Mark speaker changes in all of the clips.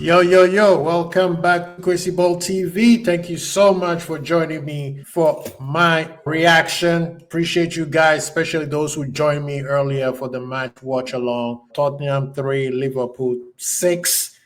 Speaker 1: Yo, yo, yo, welcome back to Crazy Ball TV. Thank you so much for joining me for my reaction. Appreciate you guys, especially those who joined me earlier for the match watch along. Tottenham 3, Liverpool 6.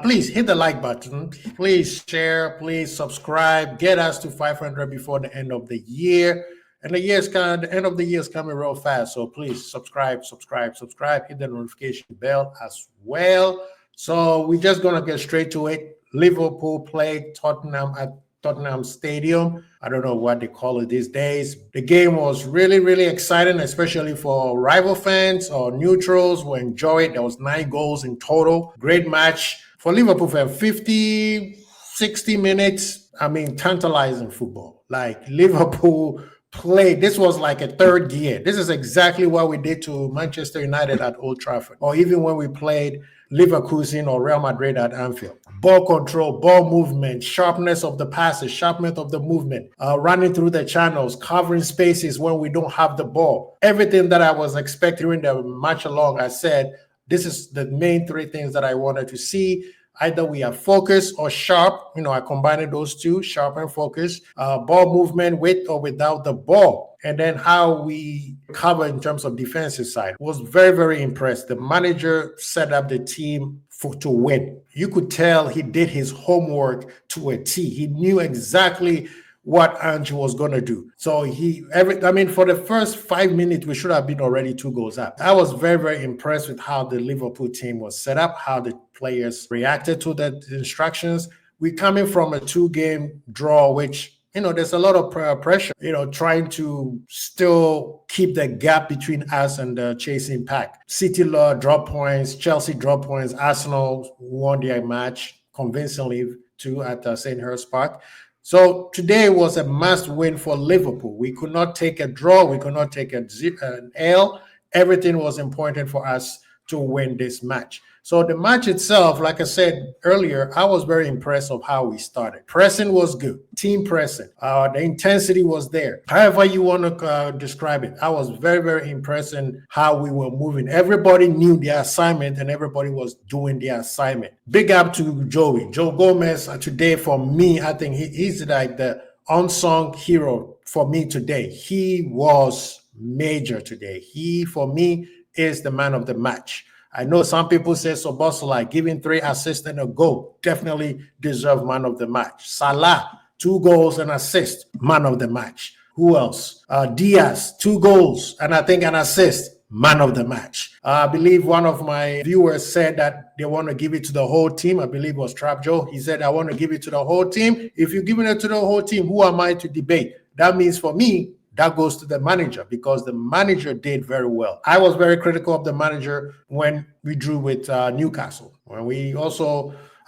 Speaker 1: Please hit the like button. Please share. Please subscribe. Get us to 500 before the end of the year. And the end of the year is coming real fast. So please subscribe. Hit the notification bell as well. So we're just gonna get straight to it. Liverpool played Tottenham at Tottenham Stadium. I don't know what they call it these days. The game was really, really exciting, especially for rival fans or neutrals who enjoy it. There was 9 goals in total. Great match for Liverpool for 50, 60 minutes. I mean, tantalizing football. Like Liverpool played. This was like a third gear. This is exactly what we did to Manchester United at Old Trafford, or even when we played Leverkusen or Real Madrid at Anfield. Ball control, ball movement, sharpness of the passes, sharpness of the movement, running through the channels, covering spaces when we don't have the ball. Everything that I was expecting during the match along, I said, this is the main 3 things that I wanted to see. Either we are focused or sharp. I combined those two, sharp and focus. Ball movement with or without the ball. And then how we cover in terms of defensive side. Was very, very impressed. The manager set up the team to win. You could tell he did his homework to a T. He knew exactly what Ange was going to do. So for the first 5 minutes, we should have been already 2 goals up. I was very, very impressed with how the Liverpool team was set up, how the players reacted to the instructions. We're coming from a 2-game draw, which, there's a lot of pressure, trying to still keep the gap between us and the chasing pack. City drop points, Chelsea drop points, Arsenal won their match convincingly too at Sandhurst Park. So today was a must win for Liverpool. We could not take a draw. We could not take an L. Everything was important for us to win this match. So the match itself, like I said earlier, I was very impressed of how we started. Pressing was good. Team pressing. The intensity was there. However you want to describe it, I was very, very impressed in how we were moving. Everybody knew their assignment and everybody was doing their assignment. Big up to Joey. Joe Gomez today, for me, I think he's like the unsung hero for me today. He was major today. He, for me, is the man of the match. I know some people say Szoboszlai giving 3 assists and a goal definitely deserve man of the match. Salah, 2 goals and assist, man of the match. Who else? Diaz, 2 goals and I think an assist, man of the match. I believe one of my viewers said that they want to give it to the whole team. I believe it was Trap Joe. He said, I want to give it to the whole team. If you're giving it to the whole team, who am I to debate? That means for me, that goes to the manager because the manager did very well. I was very critical of the manager when we drew with Newcastle.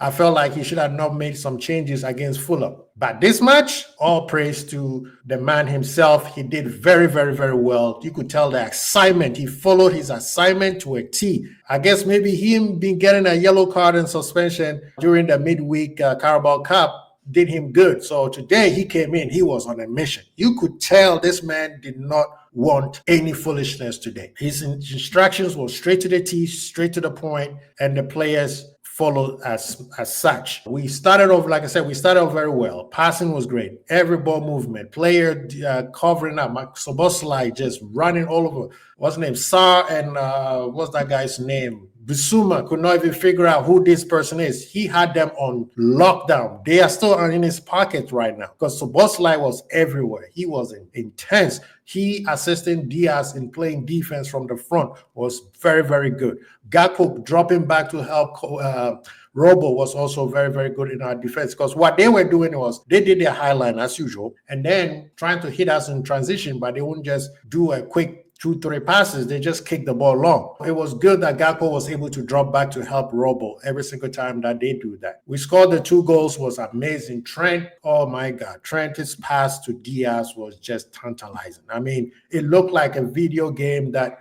Speaker 1: I felt like he should have not made some changes against Fulham. But this match, all praise to the man himself. He did very, very, very well. You could tell the assignment. He followed his assignment to a T. I guess maybe him being getting a yellow card and suspension during the midweek Carabao Cup did him good. So today he came in, he was on a mission. You could tell this man did not want any foolishness today. His instructions were straight to the T, straight to the point, and the players followed as such. We started off, like I said, very well. Passing was great. Every ball movement, player covering up. Szoboszlai just running all over. What's his name? Sarr and what's that guy's name? Bissouma could not even figure out who this person is. He had them on lockdown. They are still in his pocket right now because Szoboszlai was everywhere. He was intense. He assisting Diaz in playing defense from the front was very, very good. Gakpo dropping back to help Robo was also very, very good in our defense because what they were doing was they did their high line as usual and then trying to hit us in transition, but they wouldn't just do a quick 2-3 passes, they just kicked the ball long. It was good that Gakpo was able to drop back to help Robo every single time that they do that. We scored the 2 goals, was amazing. Trent, oh my God, Trent's pass to Diaz was just tantalizing. I mean, it looked like a video game that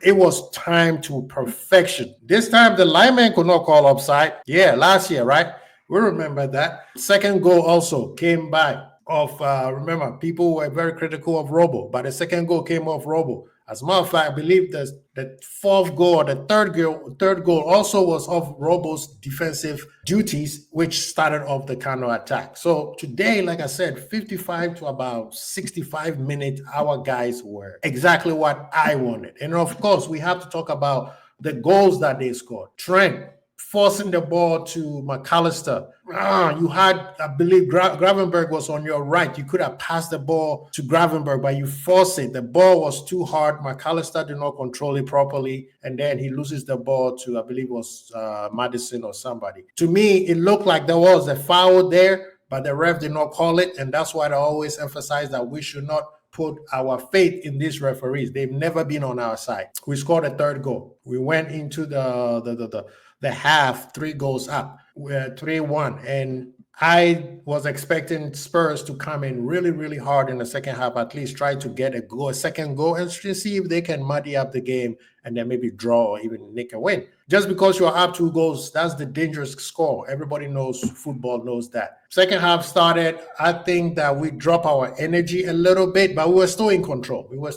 Speaker 1: it was timed to perfection. This time the lineman could not call offside. Yeah, last year, right? We remember that. Second goal also came by. of, remember, people were very critical of Robo, but the second goal came off Robo. As a matter of fact, I believe the fourth goal, or the third goal also was of Robo's defensive duties, which started off the counter attack. So today, like I said, 55 to about 65 minutes, our guys were exactly what I wanted. And of course, we have to talk about the goals that they scored. Trent forcing the ball to McAllister. You had, I believe, Gravenberg was on your right. You could have passed the ball to Gravenberg, but you forced it. The ball was too hard. McAllister did not control it properly, and then he loses the ball to, I believe it was Madison or somebody. To me, it looked like there was a foul there, but the ref did not call it, and that's why I always emphasize that we should not put our faith in these referees. They've never been on our side. We scored a third goal. We went into the half 3 goals up. We're 3-1, and I was expecting Spurs to come in really, really hard in the second half, at least try to get a second goal, and see if they can muddy up the game and then maybe draw or even nick a win. Just because you're up 2 goals, that's the dangerous score. Everybody knows, football knows that. Second half started, I think that we dropped our energy a little bit, but we were still in control. We were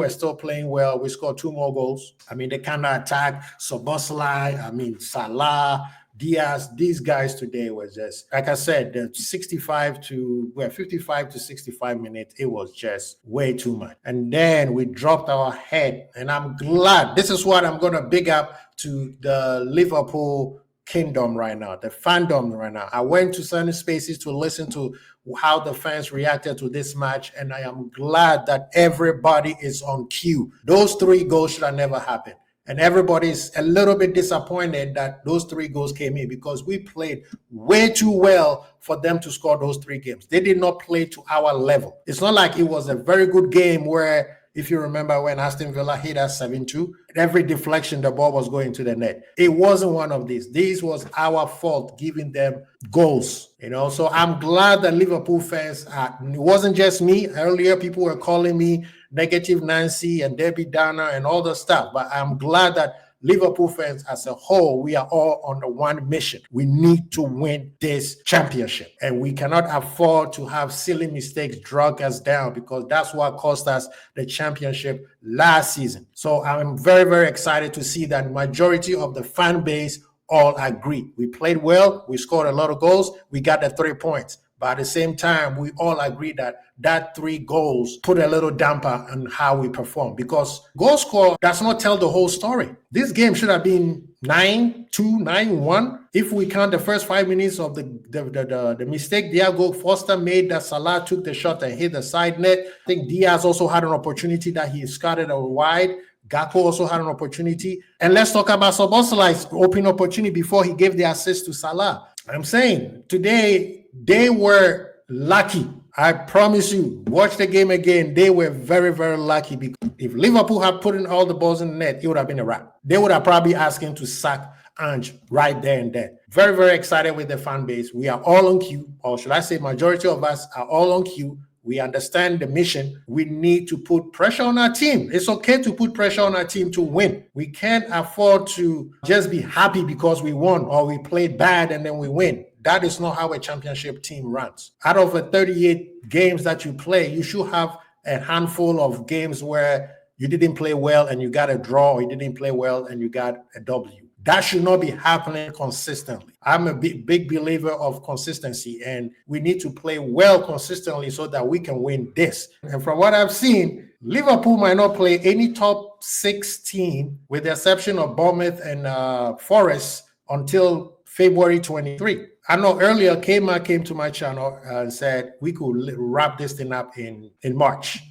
Speaker 1: still playing well. We scored 2 more goals. I mean, the counter attack, Szoboszlai, Salah, Diaz, these guys today were just, like I said, the 55 to 65 minutes, it was just way too much. And then we dropped our head, and I'm glad. This is what I'm going to big up to the Liverpool kingdom right now, the fandom right now. I went to certain spaces to listen to how the fans reacted to this match, and I am glad that everybody is on cue. Those 3 goals should have never happened. And everybody's a little bit disappointed that those 3 goals came in, because we played way too well for them to score those 3 games. They did not play to our level. It's not like it was a very good game where, if you remember when Aston Villa hit us 7-2, every deflection, the ball was going to the net. It wasn't one of these. This was our fault, giving them goals. So I'm glad that Liverpool fans, it wasn't just me. Earlier, people were calling me negative Nancy and Debbie Downer and all the stuff. But I'm glad that Liverpool fans as a whole, we are all on the one mission. We need to win this championship, and we cannot afford to have silly mistakes drag us down, because that's what cost us the championship last season. So I'm very, very excited to see that majority of the fan base all agree. We played well. We scored a lot of goals. We got the 3 points. But at the same time, we all agree that 3 goals put a little damper on how we perform, because goal score does not tell the whole story. This game should have been 9-2, 9-1. If we count the first 5 minutes of the mistake Diego Foster made, that Salah took the shot and hit the side net. I think Diaz also had an opportunity that he scattered a wide. Gakpo also had an opportunity. And let's talk about Szoboszlai's open opportunity before he gave the assist to Salah. I'm saying today they were lucky. I promise you, watch the game again. They were very, very lucky, because if Liverpool had put in all the balls in the net, it would have been a wrap. They would have probably asked him to sack Ange right there and then. Very, very excited with the fan base. We are all on cue, or should I say majority of us are all on cue. We understand the mission. We need to put pressure on our team. It's okay to put pressure on our team to win. We can't afford to just be happy because we won or we played bad and then we win. That is not how a championship team runs. Out of the 38 games that you play, you should have a handful of games where you didn't play well and you got a draw, or you didn't play well and you got a W. That should not be happening consistently. I'm a big believer of consistency, and we need to play well consistently so that we can win this. And from what I've seen, Liverpool might not play any top 6 team, with the exception of Bournemouth and Forest, until February 23. I know earlier Kema came to my channel and said we could wrap this thing up in March.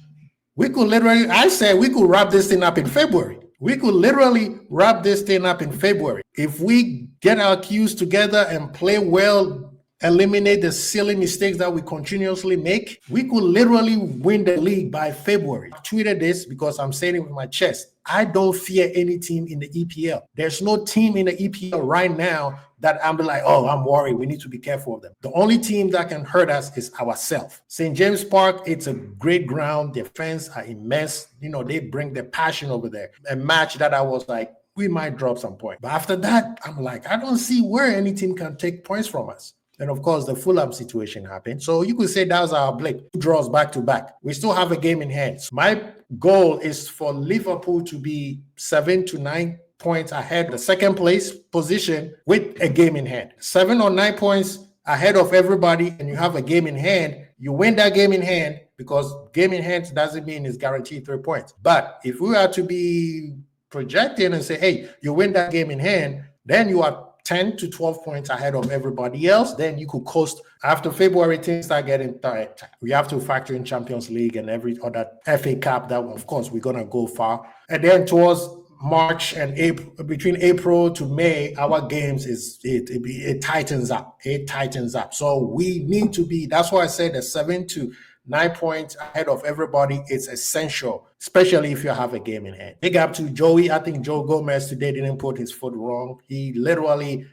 Speaker 1: I said we could wrap this thing up in February. We could literally wrap this thing up in February. If we get our cues together and play well, eliminate the silly mistakes that we continuously make, we could literally win the league by February. I tweeted this because I'm saying it with my chest. I don't fear any team in the EPL. There's no team in the EPL right now that I'm like, oh, I'm worried. We need to be careful of them. The only team that can hurt us is ourselves. St. James Park, it's a great ground. Their fans are immense. They bring their passion over there. A match that I was like, we might drop some points. But after that, I'm like, I don't see where any team can take points from us. And of course, the Fulham situation happened. So you could say that was our blip. 2 draws back to back. We still have a game in hand. So my goal is for Liverpool to be 7 to 9 points ahead of the second place position with a game in hand. 7 or 9 points ahead of everybody, and you have a game in hand. You win that game in hand, because game in hand doesn't mean it's guaranteed 3 points. But if we are to be projecting and say, hey, you win that game in hand, then you are 10 to 12 points ahead of everybody else. Then you could coast. After February, things start getting tight. We have to factor in Champions League and every other FA Cup that, of course, we're going to go far. And then towards March and April, between April to May, our games it tightens up. It tightens up. So we need to be, that's why I said the 7 to 9 points ahead of everybody. It's essential, especially if you have a game in hand. Big up to Joey. I think Joe Gomez today didn't put his foot wrong. He literally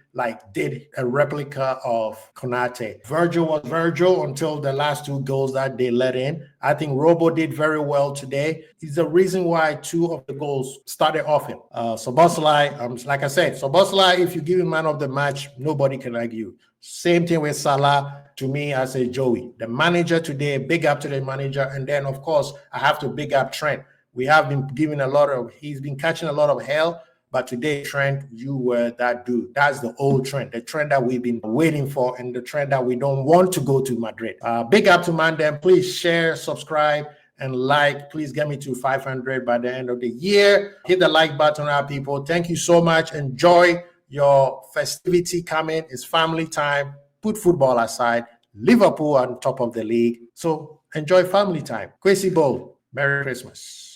Speaker 1: did a replica of Konate. Virgil was Virgil until the last 2 goals that they let in. I think Robo did very well today. He's the reason why 2 of the goals started off him. Szoboszlai, like I said, Szoboszlai, if you give him man of the match, nobody can argue. Same thing with Salah. To me, I say Joey. The manager today, big up to the manager. And then, of course, I have to big up Trent. We have been giving he's been catching a lot of hell. But today, Trent, you were that dude. That's the old Trent, the Trent that we've been waiting for, and the Trent that we don't want to go to Madrid. Big up to Mandem. Please share, subscribe, and like. Please get me to 500 by the end of the year. Hit the like button, our people. Thank you so much. Enjoy your festivity coming. It's family time. Put football aside. Liverpool on top of the league. So enjoy family time. Kwesi Bowl. Merry Christmas.